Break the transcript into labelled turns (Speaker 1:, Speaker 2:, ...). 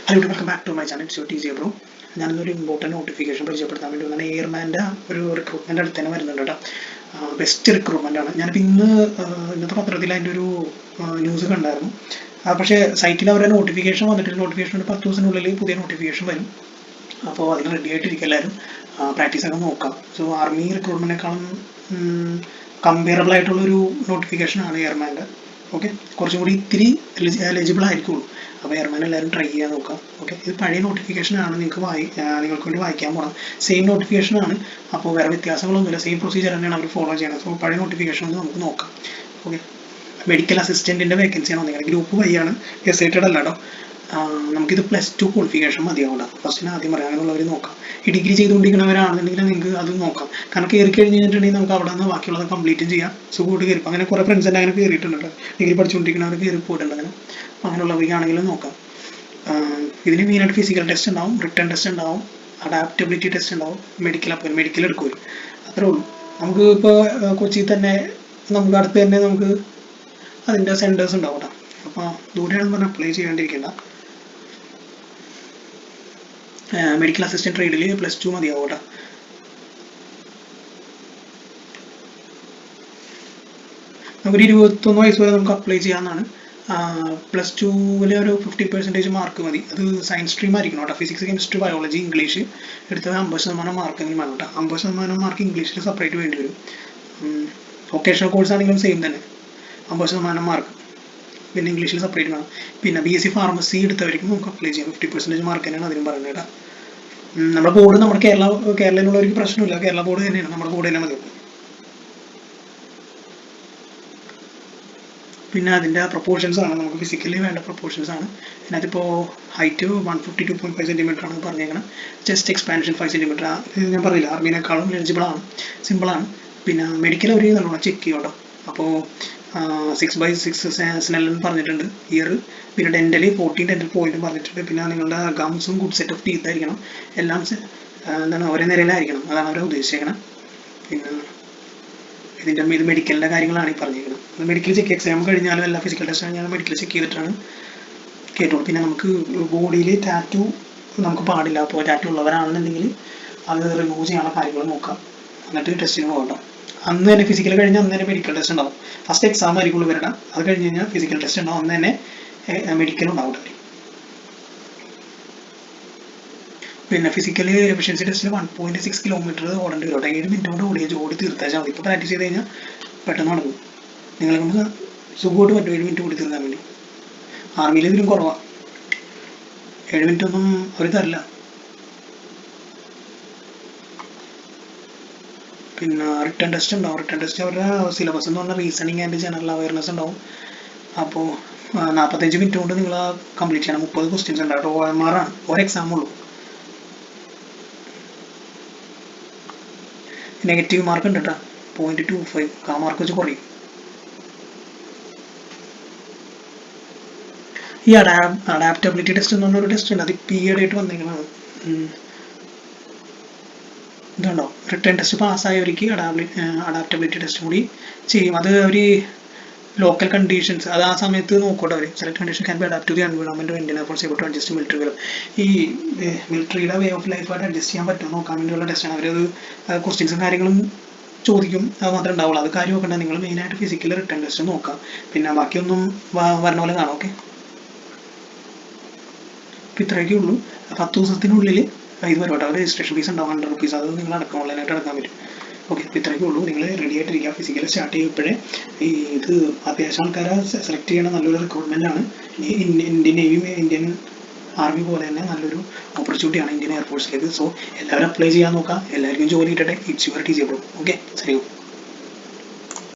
Speaker 1: Hello, welcome back to my channel. It's your TJ bro. ഞാനൊരു important notification പരിചയപ്പെടുത്താൻ വേണ്ടി വന്നാണ്. എയർമാൻ്റെ ഒരു റിക്രൂട്ട്മെൻറ്റ് അടുത്ത് തന്നെ വരുന്നുണ്ട് കേട്ടോ. ബെസ്റ്റ് റിക്രൂട്ട്മെൻ്റ് ആണ്. ഞാനിപ്പോൾ ഇന്നത്തെ പത്രത്തിൽ അതിൻ്റെ ഒരു ന്യൂസ് കണ്ടായിരുന്നു. പക്ഷേ സൈറ്റിൽ അവരുടെ നോട്ടിഫിക്കേഷൻ വന്നിട്ടില്ല. നോട്ടിഫിക്കേഷൻ ഒരു 10 ദിവസത്തിനുള്ളിൽ പുതിയ നോട്ടിഫിക്കേഷൻ വരും. അപ്പോൾ അതിന് റെഡി ആയിട്ടിരിക്കും എല്ലാവരും. പ്രാക്ടീസൊക്കെ നോക്കാം. സോ ആർമി റിക്രൂട്ട്മെൻറ്റിനേക്കാളും കമ്പയറബിൾ ആയിട്ടുള്ളൊരു നോട്ടിഫിക്കേഷനാണ് എയർമാൻ്റെ. ഓക്കെ, കുറച്ചും കൂടി ഇത്തിരി എലിജിബിൾ ആയിരിക്കുള്ളൂ. അപ്പോൾ എയർമാൻ എല്ലാവരും ട്രൈ ചെയ്യാൻ നോക്കാം. ഓക്കെ, ഇത് പഴയ നോട്ടിഫിക്കേഷനാണ്. നിങ്ങൾക്ക് വേണ്ടി വായിക്കാൻ പോകണം. സെയിം നോട്ടിഫിക്കേഷനാണ്. അപ്പോൾ വേറെ വ്യത്യാസങ്ങളൊന്നുമില്ല. സെയിം പ്രൊസീജിയർ തന്നെയാണ് അവർ ഫോളോ ചെയ്യണം. സോ പഴയ നോട്ടിഫിക്കേഷൻ ഒന്ന് നമുക്ക് നോക്കാം. ഓക്കെ, മെഡിക്കൽ അസിസ്റ്റൻറ്റിൻ്റെ വേക്കൻസിയാണ് വന്നിരിക്കുന്നത്. ഗ്രൂപ്പ് വൈയാണ്, എക്സൈറ്റഡ് അല്ല കേട്ടോ. നമുക്കിത് +2 ക്വാളിഫിക്കേഷൻ മതിയാവണ്ട. ഫസ്റ്റിന് ആദ്യം പറയാം, അങ്ങനെയുള്ളവർ നോക്കാം. ഈ ഡിഗ്രി ചെയ്തുകൊണ്ടിരിക്കുന്നവരാണെന്നുണ്ടെങ്കിൽ നിങ്ങൾക്ക് അത് നോക്കാം. കാരണം കയറി കഴിഞ്ഞിട്ടുണ്ടെങ്കിൽ നമുക്ക് അവിടെ നിന്ന് ബാക്കിയുള്ളത് കംപ്ലീറ്റും ചെയ്യാം. സുഖമായിട്ട് കയറി. അങ്ങനെ കുറേ ഫ്രണ്ട്സ് തന്നെ അങ്ങനെ കയറിയിട്ടുണ്ട്. ഡിഗ്രി പഠിച്ചുകൊണ്ടിരിക്കുന്നവർ കയറി പോയിട്ടുണ്ട്. അങ്ങനെയുള്ളവർക്കാണെങ്കിലും നോക്കാം. ഇതിന് മെയിനായിട്ട് ഫിസിക്കൽ ടെസ്റ്റ് ഉണ്ടാവും, റിട്ടേൺ ടെസ്റ്റ് ഉണ്ടാവും, അഡാപ്റ്റബിലിറ്റി ടെസ്റ്റ് ഉണ്ടാവും, മെഡിക്കൽ എടുക്കും. അത്രേ ഉള്ളൂ. നമുക്ക് ഇപ്പോൾ കൊച്ചിയിൽ തന്നെ നമുക്ക് അടുത്ത് തന്നെ നമുക്ക് അതിൻ്റെ സെൻറ്റേഴ്സ് ഉണ്ടാവും കേട്ടോ. അപ്പോൾ ദൂരെയാണെന്ന് പറഞ്ഞാൽ അപ്ലൈ ചെയ്യാണ്ടിരിക്കേണ്ട. മെഡിക്കൽ അസിസ്റ്റൻറ്റ് ട്രേഡിൽ +2 മതിയാവും കേട്ടോ. നമുക്കൊരു 21 വയസ്സ് വരെ നമുക്ക് അപ്ലൈ ചെയ്യാവുന്നതാണ്. +2 ഒരു 50% മാർക്ക് മതി. അത് സയൻസ് സ്ട്രീം ആയിരിക്കണം കേട്ടോ. ഫിസിക്സ്, കെമിസ്ട്രി, ബയോളജി, ഇംഗ്ലീഷ് എടുത്തത് 50% മാർക്കെങ്കിലും വേണം കേട്ടോ. 50% മാർക്ക് ഇംഗ്ലീഷിൽ സെപ്പറേറ്റ് വേണ്ടി വരും. വൊക്കേഷണൽ കോഴ്സ് ആണെങ്കിലും സെയിം തന്നെ, 50% മാർക്ക്. പിന്നെ ഇംഗ്ലീഷിൽ സെപ്പറേറ്റ് വേണം. പിന്നെ BSc ഫാർമസി എടുത്തവർക്ക് നമുക്ക് അപ്ലൈ ചെയ്യാം. 50% മാർക്ക് തന്നെയാണ് അതിനും പറയുന്നത് കേട്ടോ. നമ്മുടെ ബോർഡ് നമ്മുടെ കേരളയിലുള്ളവർക്ക് പ്രശ്നമില്ല. കേരള ബോർഡ് തന്നെയാണ്, നമ്മുടെ ബോർഡ് തന്നെ മതി. പിന്നെ അതിൻ്റെ പ്രൊപ്പോർഷൻസ് ആണ് നമുക്ക് ഫിസിക്കലി വേണ്ട പ്രൊപ്പോർഷൻസ് ആണ്. അതിനകത്തിപ്പോൾ ഹൈറ്റ് 152.5 cm ആണ് പറഞ്ഞേക്കണം. Chest expansion 5 cm. ഇത് ഞാൻ പറഞ്ഞില്ല, ആർമിനേക്കാളും എലിജിബിളാണ്, സിമ്പിളാണ്. പിന്നെ മെഡിക്കൽ അവർ നല്ലോണം ചെക്ക് ചെയ്യും കേട്ടോ. അപ്പോൾ 6/6 സ്നെൽ പറഞ്ഞിട്ടുണ്ട് ഇയർ. പിന്നെ ഡെൻ്റലി 14 ഡെൻ്റൽ പോയിന്റും പറഞ്ഞിട്ടുണ്ട്. പിന്നെ നിങ്ങളുടെ ഗംസും ഗുഡ് സെറ്റ് ഓഫ് ടീത്ത് ആയിരിക്കണം. എല്ലാം ഒരേ നിരയിലായിരിക്കണം. അതാണ് അവരെ ഉദ്ദേശിച്ചേക്കണം. പിന്നെ ഇത് മെഡിക്കലിൻ്റെ കാര്യങ്ങളാണ് ഈ പറഞ്ഞിരിക്കുന്നത്. മെഡിക്കൽ എക്സാം കഴിഞ്ഞാലും എല്ലാ ഫിസിക്കൽ ടെസ്റ്റ് കഴിഞ്ഞാലും മെഡിക്കൽ ചെക്ക് ചെയ്തിട്ടാണ് കേട്ടുള്ളൂ. പിന്നെ നമുക്ക് ബോഡിയിൽ ടാറ്റു നമുക്ക് പാടില്ല. അപ്പോൾ ടാറ്റു ഉള്ളവരാണെന്നുണ്ടെങ്കിൽ അത് റിമൂവ് ചെയ്യാനുള്ള കാര്യങ്ങൾ നോക്കാം. എന്നിട്ട് ടെസ്റ്റിന് പോകട്ടോ. അന്ന് തന്നെ ഫിസിക്കൽ കഴിഞ്ഞാൽ അന്ന് തന്നെ മെഡിക്കൽ ടെസ്റ്റ് ഉണ്ടാവും. ഫസ്റ്റ് എക്സാം ആയിരിക്കുള്ളൂ വരണം. അത് കഴിഞ്ഞ് കഴിഞ്ഞാൽ ഫിസിക്കൽ ടെസ്റ്റ് ഉണ്ടാവും. അന്ന് തന്നെ മെഡിക്കലും ഉണ്ടാവും. പിന്നെ ഫിസിക്കലി എഫിഷ്യൻസി ടെസ്റ്റിൽ 1.6 കിലോമീറ്റർ ഓടേണ്ടി വരും. 7 മിനിറ്റ് കൊണ്ട് ഓടി തീർത്താൽ മതി. ഇപ്പോൾ പ്രാക്ടീസ് ചെയ്ത് കഴിഞ്ഞാൽ പെട്ടെന്ന് നടക്കും. നിങ്ങളെ കൊണ്ട് സുഖമായിട്ട് പറ്റും 7 മിനിറ്റ് ഓടി തീർക്കാൻ വേണ്ടി. ആർമിയിൽ ഇതിലും കുറവാണ്. 7 മിനിറ്റ് ഒന്നും അവർ തരില്ല. പിന്നെ റിട്ടേൺ ടെസ്റ്റ് ഉണ്ടാവും. റിട്ടേൺ ടെസ്റ്റ് അവരുടെ സിലബസ് എന്ന് പറഞ്ഞാൽ റീസണിങ് ആൻഡ് ജനറൽ അവയർനെസ് ഉണ്ടാവും. അപ്പോൾ 45 മിനിറ്റ് കൊണ്ട് നിങ്ങൾ കംപ്ലീറ്റ് ചെയ്യണം. 30 ക്വസ്റ്റ്യൻസ് ഉണ്ടാവും. OMR ആണ്, ഒരു എക്സാം ഉള്ളൂ. നെഗറ്റീവ് മാർക്ക് ഉണ്ട് കേട്ടോ, 0.25. ആ മാർക്ക് വെച്ച് കുറയും. ഈ അഡാപ്റ്റബിലിറ്റി ടെസ്റ്റ് എന്ന് പറഞ്ഞൊരു ടെസ്റ്റ് ഉണ്ട്. അത് ഈയിടെയായിട്ട് വന്നിരിക്കുന്നത്. ഇതുണ്ടോ, റിട്ടേൺ ടെസ്റ്റ് പാസ്സായവർക്ക് അഡാപ്റ്റബിലിറ്റി ടെസ്റ്റ് കൂടി ചെയ്യും. അത് ഒരു ലോക്കൽ കണ്ടീഷൻസ് അത് ആ സമയത്ത് നോക്കട്ടെ. അവർ select condition can be adapt to the environment Indian Air Force able to adjust military well. ഈ മിലിറ്ററിയുടെ വേ ഓഫ് ലൈഫായിട്ട് അഡ്ജസ്റ്റ് ചെയ്യാൻ പറ്റുമോ നോക്കാൻ വേണ്ടിയുള്ള ടെസ്റ്റാണ്. അവരത് ക്വസ്റ്റ്യൻസും കാര്യങ്ങളും ചോദിക്കും. അത് മാത്രമേ ഉണ്ടാവുള്ളൂ. അത് കാര്യം നോക്കണ്ട. നിങ്ങൾ മെയിനായിട്ട് ഫിസിക്കൽ റിട്ടേൺ ടെസ്റ്റ് നോക്കാം. പിന്നെ ബാക്കിയൊന്നും വരണ പോലെ കാണാം. ഓക്കെ, അപ്പോൾ ഇത്രയൊക്കെ ഉള്ളൂ. 10 ദിവസത്തിനുള്ളിൽ ഇത് വരും കേട്ടോ. രജിസ്ട്രേഷൻ ഫീസ് ഉണ്ടാവും, 100 rupees. അത് നിങ്ങൾ അടക്കം ഓൺലൈനായിട്ട് അടക്കാൻ പറ്റും. ഓക്കെ, അപ്പോൾ ഇത്രയൊക്കെ ഉള്ളൂ. നിങ്ങൾ റെഡി ആയിട്ടിരിക്കുക. ഫിസിക്കൽ സ്റ്റാർട്ട് ചെയ്യുമ്പോഴേ ഇത് അത്യാവശ്യം ആൾക്കാരെ സെലക്ട് ചെയ്യണ നല്ലൊരു റിക്രൂട്ട്മെൻ്റ് ആണ്. ഇന്ത്യൻ നേവി, ഇന്ത്യൻ ആർമി പോലെ തന്നെ നല്ലൊരു ഓപ്പർച്യൂണിറ്റിയാണ് ഇന്ത്യൻ എയർഫോഴ്സിലേക്ക്. സോ എല്ലാവരും അപ്ലൈ ചെയ്യാൻ നോക്കാം. എല്ലാവർക്കും ജോലി കിട്ടട്ടെ. It's your TJ bro. Okay, ശരി.